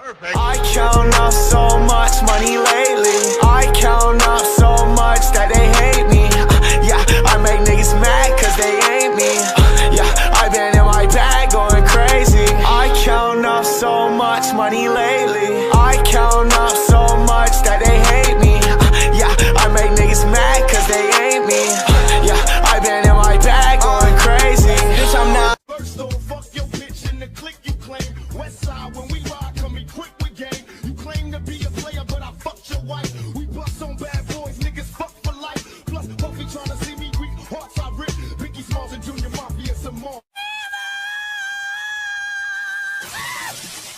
I count up so much money lately. I count up so much that they hate me. Yeah, I make niggas mad cause they ain't me. Yeah, I been in my bag going crazy. I count up so much money lately. I count up so much that they hate me. Yeah, I make niggas mad cause they ain't me. Yeah, I been in my bag going crazy. Bitch, I'm not. First off, fuck your bitch in the clique you claim. West side when we ride, come equipped with game. You claim to be a player, but I fucked your wife. We bust on bad boys, niggas fuck for life. Plus, Puffy tryna see me weak, hearts I rip. Biggie Smalls and Junior Mafia some more.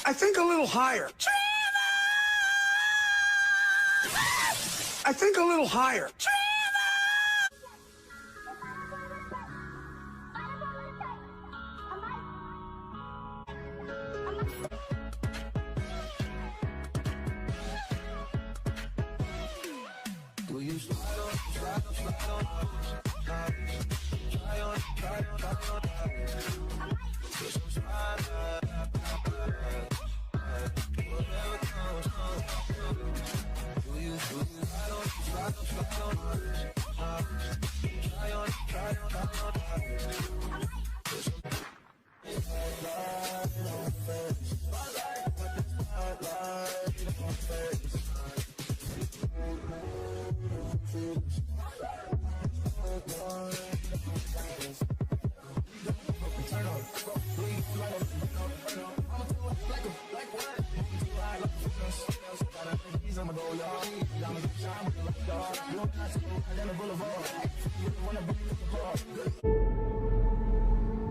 I think a little higher. I think a little higher.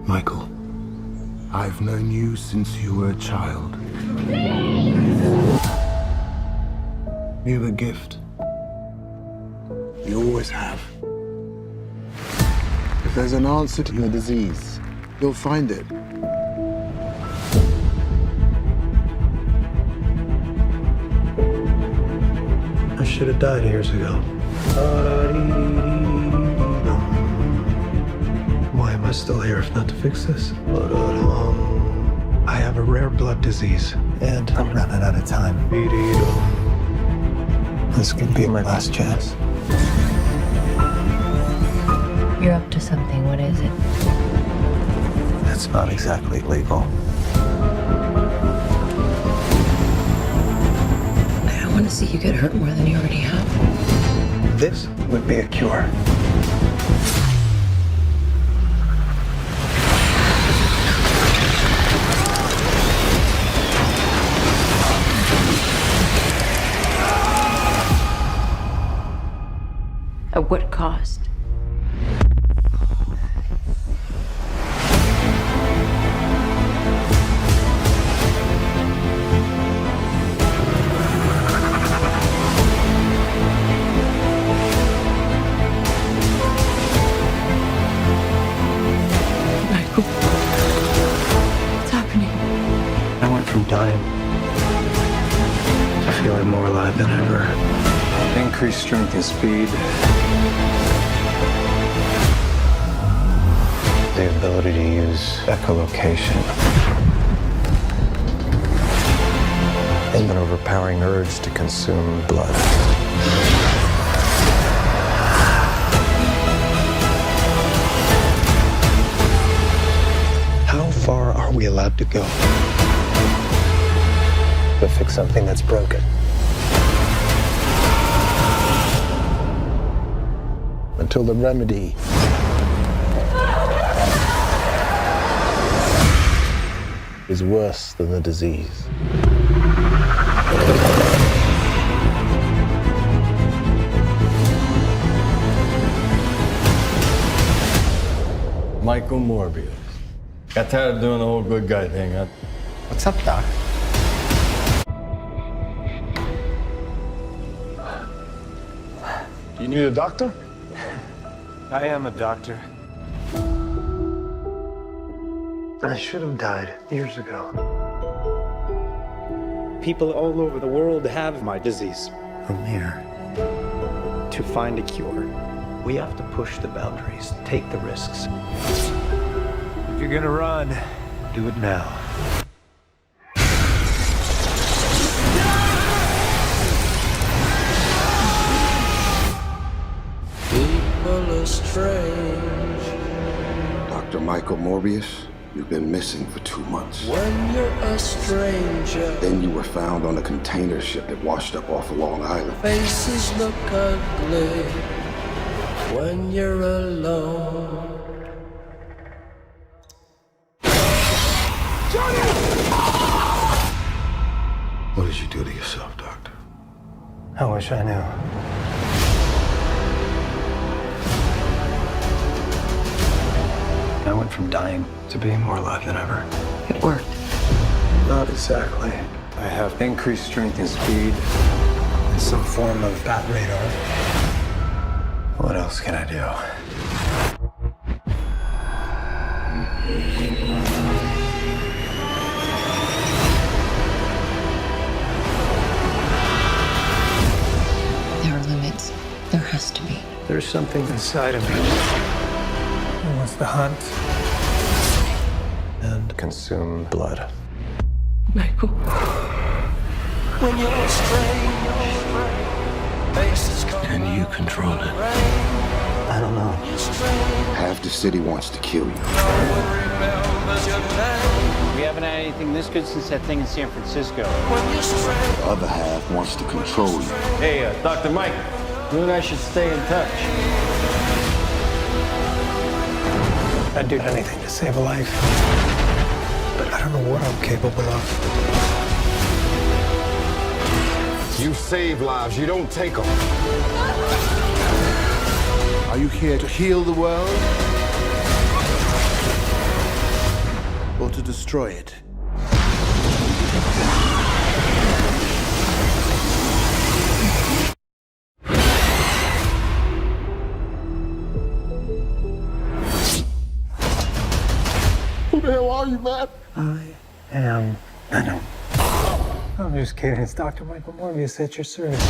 Michael, I've known you since you were a child. You're a gift. You always have. If there's an answer to your disease, you'll find it. I should have died years ago. Why am I still here if not to fix this? I have a rare blood disease, and I'm running out of time. This could be my last chance. You're up to something. What is it? That's not exactly legal. I don't want to see you get hurt more than you already have. This would be a cure. At what cost? Michael, what's happening? I went from dying to feeling more alive than ever. Increased strength and speed. The ability to use echolocation. And an overpowering urge to consume blood. How far are we allowed to go to fix something that's broken? Until the remedy is worse than the disease. Michael Morbius. Got tired of doing the whole good guy thing, huh? What's up, Doc? You need a doctor? I am a doctor. I should have died years ago. People all over the world have my disease. I'm here To find a cure, we have to push the boundaries, take the risks. If you're gonna run, do it now. strange. Dr. Michael Morbius, you've been missing for 2 months. When you're a stranger, Then you were found on a container ship that washed up off of Long Island. faces look ugly. When you're alone. What did you do to yourself, Doctor? I wish I knew. I went from dying to being more alive than ever. It worked. Not exactly. I have increased strength and speed and some form of bat radar. What else can I do? There are limits. There has to be. There's something inside of me that wants to hunt and consume blood. Michael. When you're strange, faces come. And you control it. I don't know. Half the city wants to kill you. Remembers your name. We haven't had anything this good since that thing in San Francisco. When you're strange. The other half wants to control you. Hey, Dr. Mike, you and I should stay in touch. I'd do anything to save a life. But I don't know what I'm capable of. You save lives, you don't take them. Are you here to heal the world? Or to destroy it? Who the hell are you, man? I know. I'm just kidding. It's Dr. Michael Morbius at your service.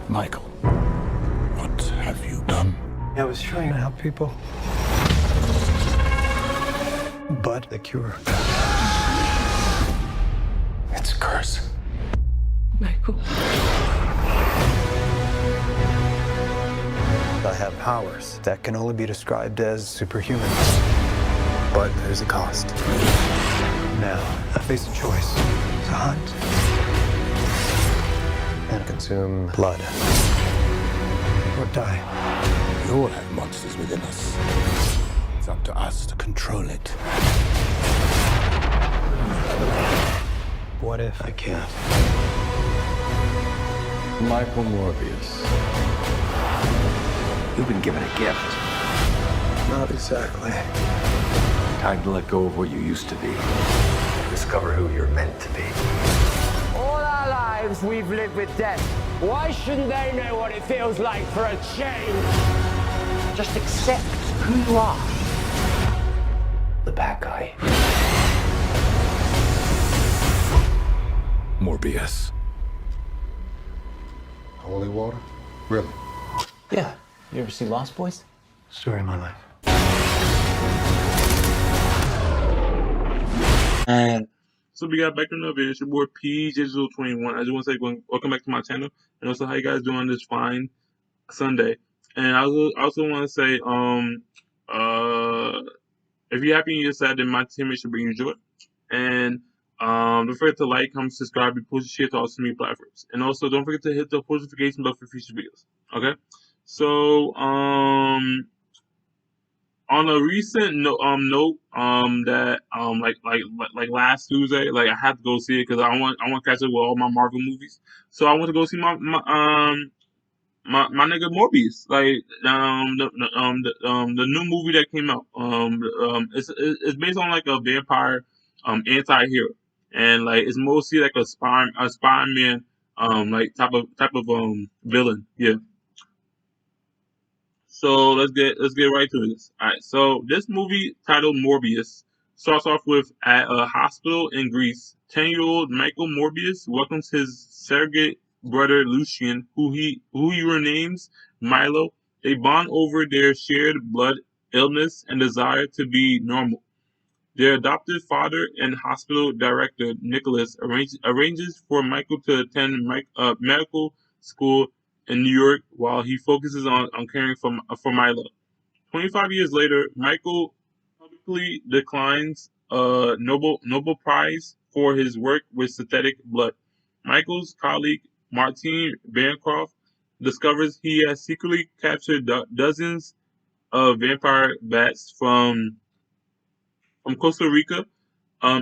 Michael, what have you done? I was trying to help people. But the cure. It's a curse. Michael. I have powers that can only be described as superhuman. But there's a cost. Now, I face a choice. To hunt and consume blood. Or die. We all have monsters within us. It's up to us to control it. What if I can't? Michael Morbius. You've been given a gift. Not exactly. Time to let go of what you used to be. Discover who you're meant to be. All our lives we've lived with death. Why shouldn't they know what it feels like for a change? Just accept who you are. The bad guy. Morbius. Holy water? Really? Yeah. You ever see Lost Boys? Story of my life. So we got back in the video. It's your boy P Digital 21. I just want to say welcome back to my channel, and also how you guys doing on this fine Sunday. And I also want to say if you're happy and you're sad, then my teammates should bring you joy. And don't forget to like, comment, subscribe, and post and share to all social media platforms. And also don't forget to hit the notification bell for future videos. Okay. So on a recent note that like last Tuesday, like I had to go see it because I want to catch up with all my Marvel movies. So I went to go see my nigga Morbius, like the new movie that came out. It's based on like a vampire anti-hero, and like it's mostly like a Spider-Man like type of villain. Yeah. So let's get right to this. All right. So this movie titled Morbius starts off with at a hospital in Greece. 10-year-old Michael Morbius welcomes his surrogate brother Lucian, who he renames Milo. They bond over their shared blood, illness, and desire to be normal. Their adopted father and hospital director, Nicholas, arranges for Michael to attend medical school in New York while he focuses on caring for Milo. 25 years later, Michael publicly declines a Nobel Prize for his work with synthetic blood. Michael's colleague, Martin Bancroft, discovers he has secretly captured dozens of vampire bats from Costa Rica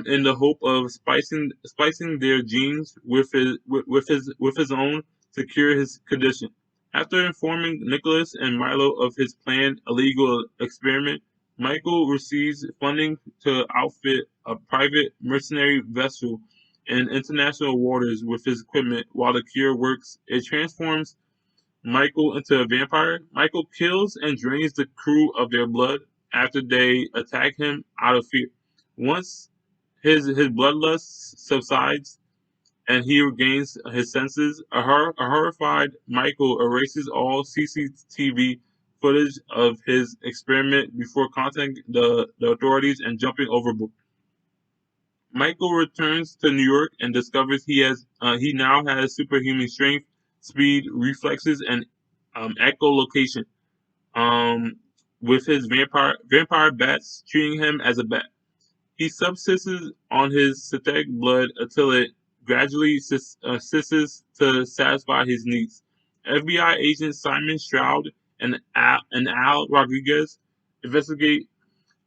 in the hope of splicing their genes with his own to cure his condition. After informing Nicholas and Milo of his planned illegal experiment, Michael receives funding to outfit a private mercenary vessel in international waters with his equipment while the cure works. It transforms Michael into a vampire. Michael kills and drains the crew of their blood after they attack him out of fear. Once his bloodlust subsides and he regains his senses, a horrified Michael erases all CCTV footage of his experiment before contacting the authorities and jumping overboard. Michael returns to New York and discovers he now has superhuman strength, speed, reflexes, and echolocation. Um, with his vampire bats treating him as a bat. He subsists on his synthetic blood until it gradually ceases to satisfy his needs. FBI agents Simon Stroud and Al Rodriguez investigate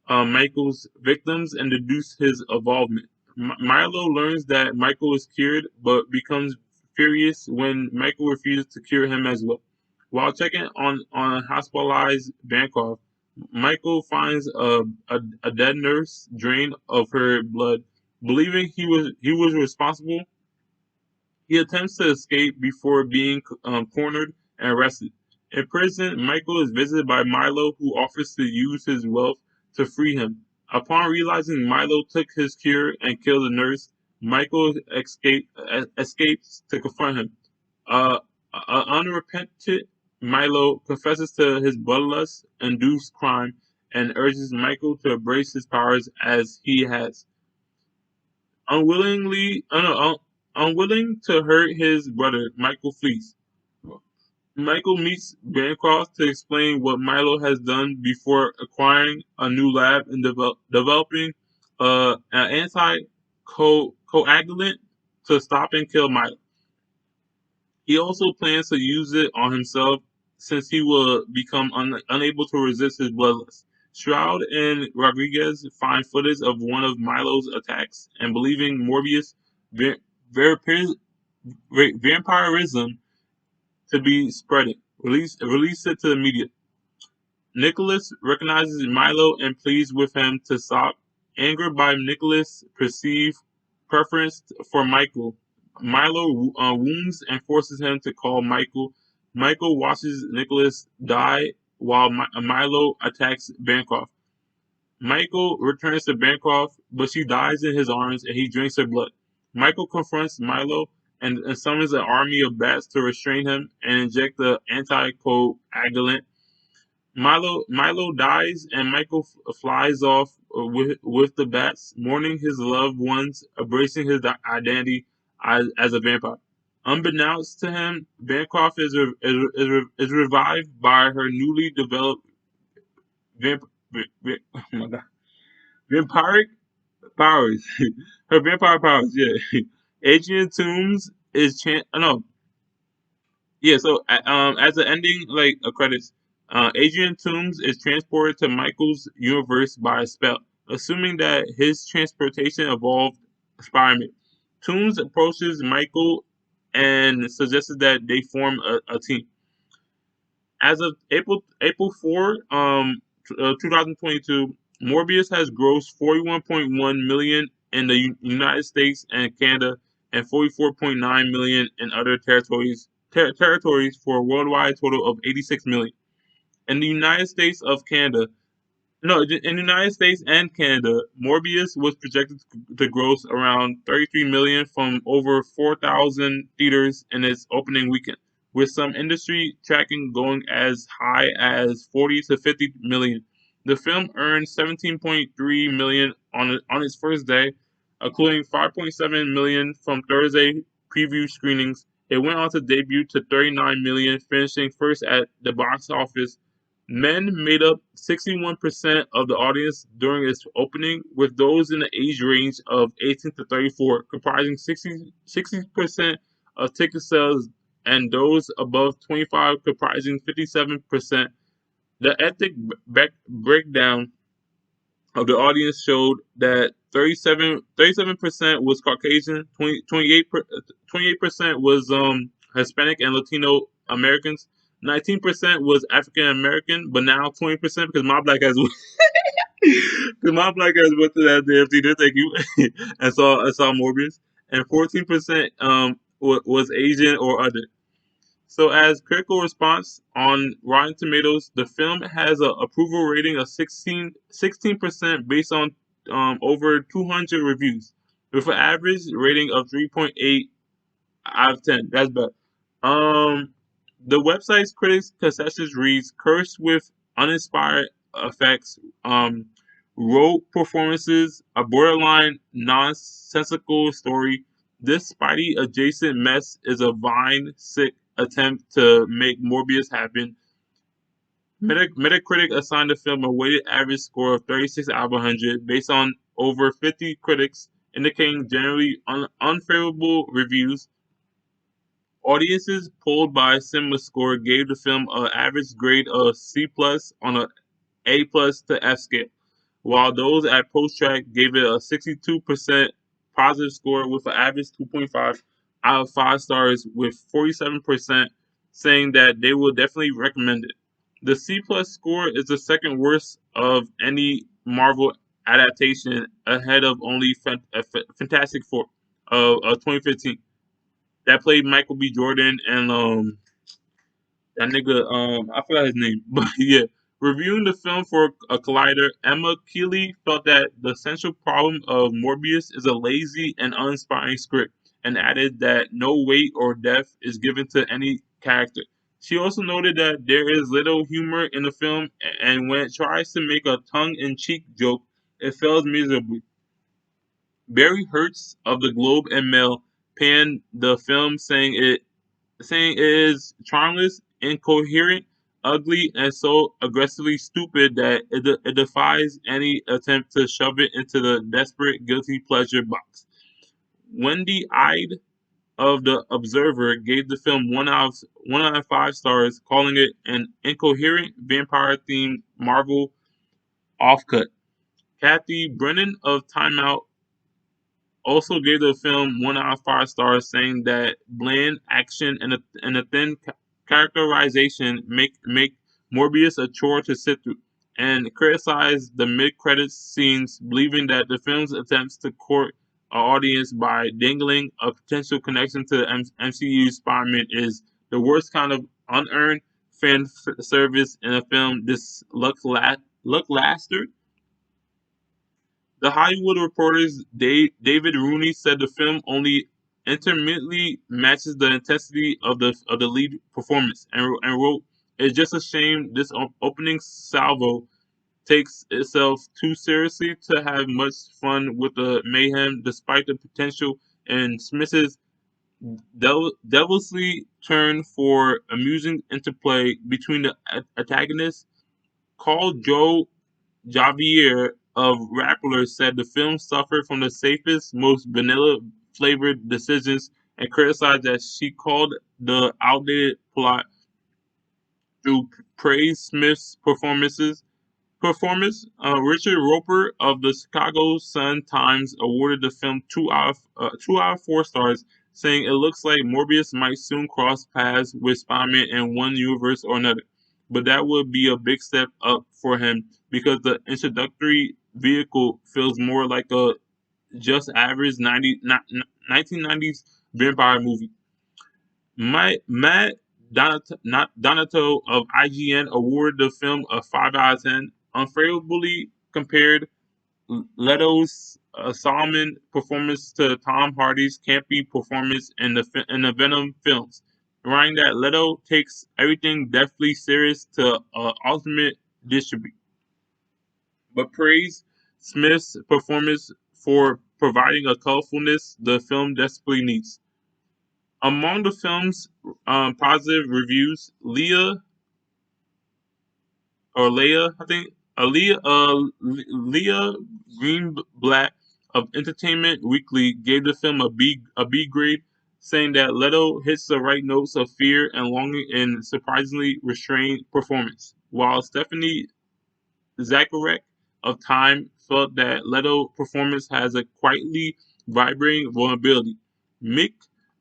Michael's victims and deduce his involvement. Milo learns that Michael is cured, but becomes furious when Michael refuses to cure him as well. While checking on hospitalized Bancroft, Michael finds a dead nurse drained of her blood. Believing he was responsible, he attempts to escape before being cornered and arrested. In prison, Michael is visited by Milo, who offers to use his wealth to free him. Upon realizing Milo took his cure and killed the nurse, Michael escapes to confront him. Uh, Unrepentant, Milo confesses to his bloodlust-induced crime and urges Michael to embrace his powers as he has. Unwilling to hurt his brother, Michael flees. Michael meets Bancroft to explain what Milo has done before acquiring a new lab and developing an anti-coagulant to stop and kill Milo. He also plans to use it on himself since he will become unable to resist his bloodlust. Stroud and Rodriguez find footage of one of Milo's attacks and believing Morbius vampirism to be spreading, release it to the media. Nicholas recognizes Milo and pleads with him to stop. Angered by Nicholas' perceived preference for Michael, Milo wounds and forces him to call Michael. Michael watches Nicholas die while Milo attacks Bancroft. Michael returns to Bancroft, but she dies in his arms and he drinks her blood. Michael confronts Milo and summons an army of bats to restrain him and inject the anti-coagulant. Milo dies and Michael flies off with the bats, mourning his loved ones, embracing his identity as a vampire. Unbeknownst to him, Bancroft is revived by her newly developed oh my God, vampiric powers. Her vampire powers, yeah. Adrian Toomes is no, yeah. So as the ending, like credits, Adrian Toomes is transported to Michael's universe by a spell, assuming that his transportation involved Spider-Man. Toomes approaches Michael and suggests that they form a team. As of April 4, 2022, Morbius has grossed 41.1 million in the United States and Canada, and 44.9 million in other territories for a worldwide total of 86 million. In the United States of Canada, no, in the United States and Canada, Morbius was projected to gross around 33 million from over 4,000 theaters in its opening weekend, with some industry tracking going as high as 40 to 50 million. The film earned 17.3 million on its first day, including 5.7 million from Thursday preview screenings. It went on to debut to 39 million, finishing first at the box office. Men made up 61% of the audience during its opening, with those in the age range of 18 to 34 comprising 60% of ticket sales, and those above 25 comprising 57%. The ethnic breakdown of the audience showed that 37% was Caucasian, 28% was Hispanic and Latino Americans, 19% was African American, but now 20% because my black ass because my black ass went to that damn theater, thank you, and saw Morbius, and 14% was Asian or other. So, as critical response on Rotten Tomatoes, the film has an approval rating of 16% based on over 200 reviews, with an average rating of 3.8 out of 10. That's bad. Um, the website's critics concessions reads, "Cursed with uninspired effects, rote performances, a borderline nonsensical story. This Spidey adjacent mess is a Vine sick attempt to make Morbius happen." Metacritic assigned the film a weighted average score of 36 out of 100 based on over 50 critics, indicating generally unfavorable reviews. Audiences polled by CinemaScore gave the film an average grade of C plus on a A plus to F scale, while those at PostTrack gave it a 62% positive score with an average 2.5 out of 5 stars, with 47% saying that they will definitely recommend it. The C plus score is the second worst of any Marvel adaptation, ahead of only Fantastic Four of 2015 that played Michael B. Jordan and that nigga, I forgot his name, but yeah. Reviewing the film for a Collider, Emma Keeley felt that the central problem of Morbius is a lazy and uninspiring script, and added that no weight or depth is given to any character. She also noted that there is little humor in the film, and when it tries to make a tongue-in-cheek joke, it fails miserably. Barry Hertz of the Globe and Mail panned the film, saying it is charmless, incoherent, ugly, and so aggressively stupid that it defies any attempt to shove it into the desperate guilty pleasure box. Wendy Ide of The Observer gave the film one out of 5 stars, calling it an incoherent vampire-themed Marvel offcut. Kathy Brennan of Time Out also gave the film 1 out of 5 stars, saying that bland action and a thin characterization make Morbius a chore to sit through, and criticized the mid-credits scenes, believing that the film's attempts to court an audience by dangling a potential connection to the MCU Spider-Man is the worst kind of unearned fan service in a film this lackluster. The Hollywood Reporter's David Rooney said the film only intermittently matches the intensity of the lead performance, and wrote, "It's just a shame this opening salvo takes itself too seriously to have much fun with the mayhem, despite the potential, and Smith's devilishly turn for amusing interplay between the antagonists." Carl Joe Javier of Rappler said the film suffered from the safest, most vanilla flavored decisions, and criticized that she called the outdated plot through praise Smith's performance. Richard Roper of the Chicago Sun-Times awarded the film 2 out of 4 stars, saying it looks like Morbius might soon cross paths with Spider-Man in one universe or another, but that would be a big step up for him because the introductory vehicle feels more like a just average 1990s vampire movie. Matt Donato of IGN awarded the film a 5 out of 10, unfavorably compared Leto's Solomon performance to Tom Hardy's campy performance in the Venom films, writing that Leto takes everything deathly serious to ultimate distribute, but praised Smith's performance for providing a colorfulness the film desperately needs. Among the film's positive reviews, Leah, I think, Leah Greenblatt of Entertainment Weekly gave the film a B grade, saying that Leto hits the right notes of fear and longing in surprisingly restrained performance, while Stephanie Zacharek of Time felt that Leto's performance has a quietly vibrating vulnerability. Mick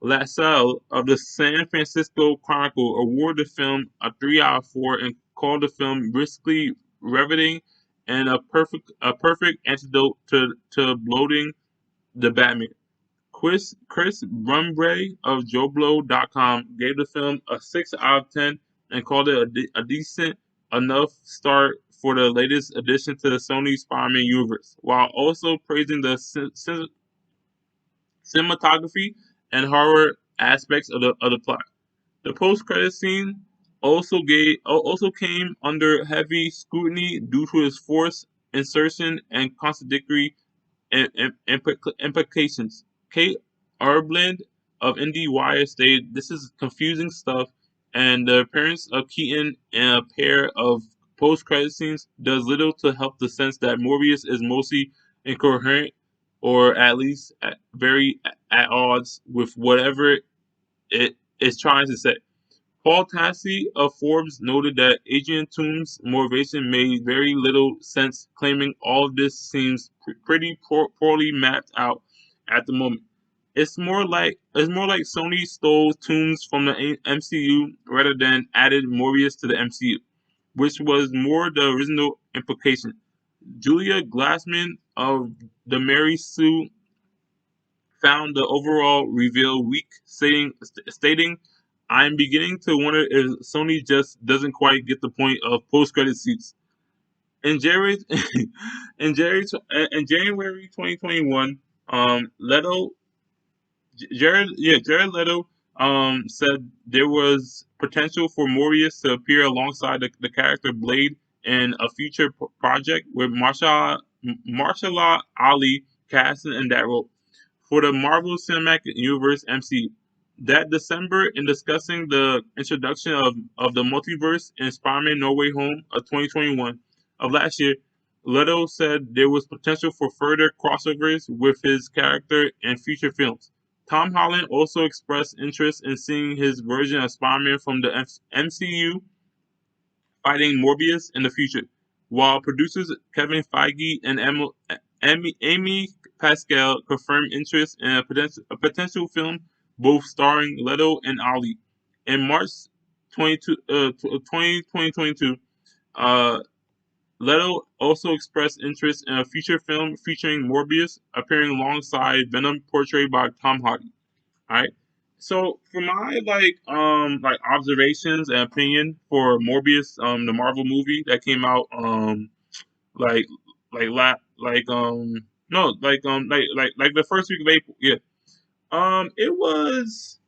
LaSalle of the San Francisco Chronicle awarded the film a 3 out of 4 and called the film briskly riveting and a perfect antidote to bloating the Batman. Chris Brumbre of JoBlo.com gave the film a 6 out of 10 and called it a decent enough start for the latest addition to the Sony Spider-Man universe, while also praising the cinematography and horror aspects of the plot. The post-credit scene also came under heavy scrutiny due to its forced insertion and contradictory implications. Kate Arblend of IndieWire stated, "This is confusing stuff, and the appearance of Keaton in a pair of post-credit scenes does little to help the sense that Morbius is mostly incoherent, or at least very at odds with whatever it is trying to say." Paul Tassi of Forbes noted that Adrian Toome's motivation made very little sense, claiming all of this seems pretty poorly mapped out at the moment. It's more like Sony stole Toomes from the MCU rather than added Morbius to the MCU, which was more the original implication. Julia Glassman of the Mary Sue found the overall reveal weak, stating, "I'm beginning to wonder if Sony just doesn't quite get the point of post-credit scenes." In January, in January 2021, Leto, Jared Leto, said there was potential for Morbius to appear alongside the character Blade in a future project with Marshala Ali cast in that role for the Marvel Cinematic Universe (MCU). That December, in discussing the introduction of the multiverse in Spider-Man No Way Home of 2021 of last year, Leto said there was potential for further crossovers with his character in future films. Tom Holland also expressed interest in seeing his version of Spider-Man from the MCU fighting Morbius in the future, while producers Kevin Feige and Amy Pascal confirmed interest in a potential film both starring Leto and Ali. In March 2022, uh, Leto also expressed interest in a future film featuring Morbius appearing alongside Venom, portrayed by Tom Hardy. All right. So for my like observations and opinion for Morbius, the Marvel movie that came out like like la like no like the first week of April, yeah. It was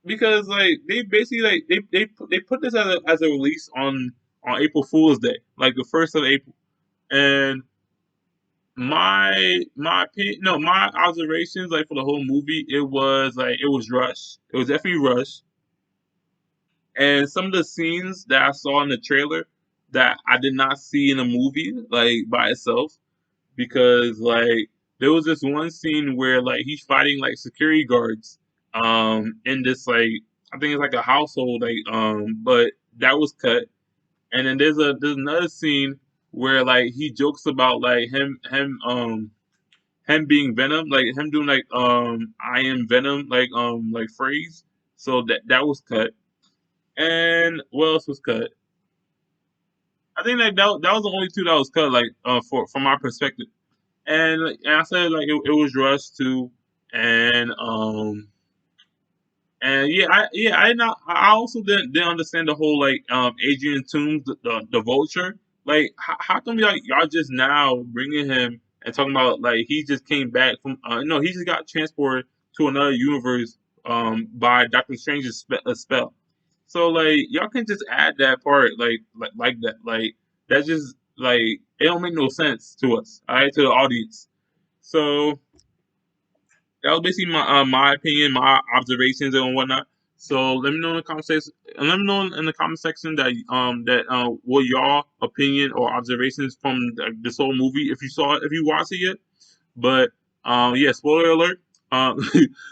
because like they basically like they put this as a release on April Fool's Day, like the 1st of April, and my opinion, no, my observations like for the whole movie, it was rushed. It was definitely rushed, and some of the scenes that I saw in the trailer that I did not see in the movie like by itself, because like there was this one scene where like he's fighting like security guards in this like, I think it's like a household, like but that was cut. And then there's another scene where like he jokes about like him being Venom, like him doing like I am Venom like phrase. So that was cut. And what else was cut? I think that was the only two that was cut, like for from my perspective. And I said like it was rushed too, and And I also didn't understand the whole like Adrian Toomes, the Vulture. Like how come y'all just now bringing him and talking about like he just came back from no, he just got transported to another universe by Doctor Strange's spell. So like y'all can just add that part like that. Like that's just like it don't make no sense to us, all right, to the audience. So that was basically my opinion, my observations and whatnot. So let me know in the comment section. Let me know in the comment section that what y'all opinion or observations from this whole movie. If you saw it, if you watched it yet. But yeah, spoiler alert. Um,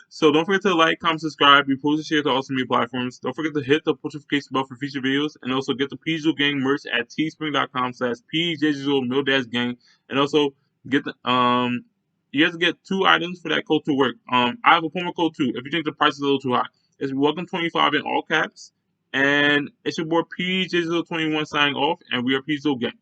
so don't forget to like, comment, subscribe, be post and share to all social media platforms. Don't forget to hit the notification bell for future videos, and also get the PJZO Gang merch at teespring.com/PJZO and also get the you guys get 2 items for that code to work. I have a promo code too. If you think the price is a little too high, it's welcome25 in all caps, and it's your boy PJZO21 signing off, and we are PJZO Gang.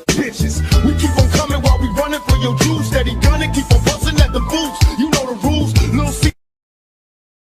Bitches, we keep on coming while we running for your juice. Steady gunning, keep on busting at the boots. You know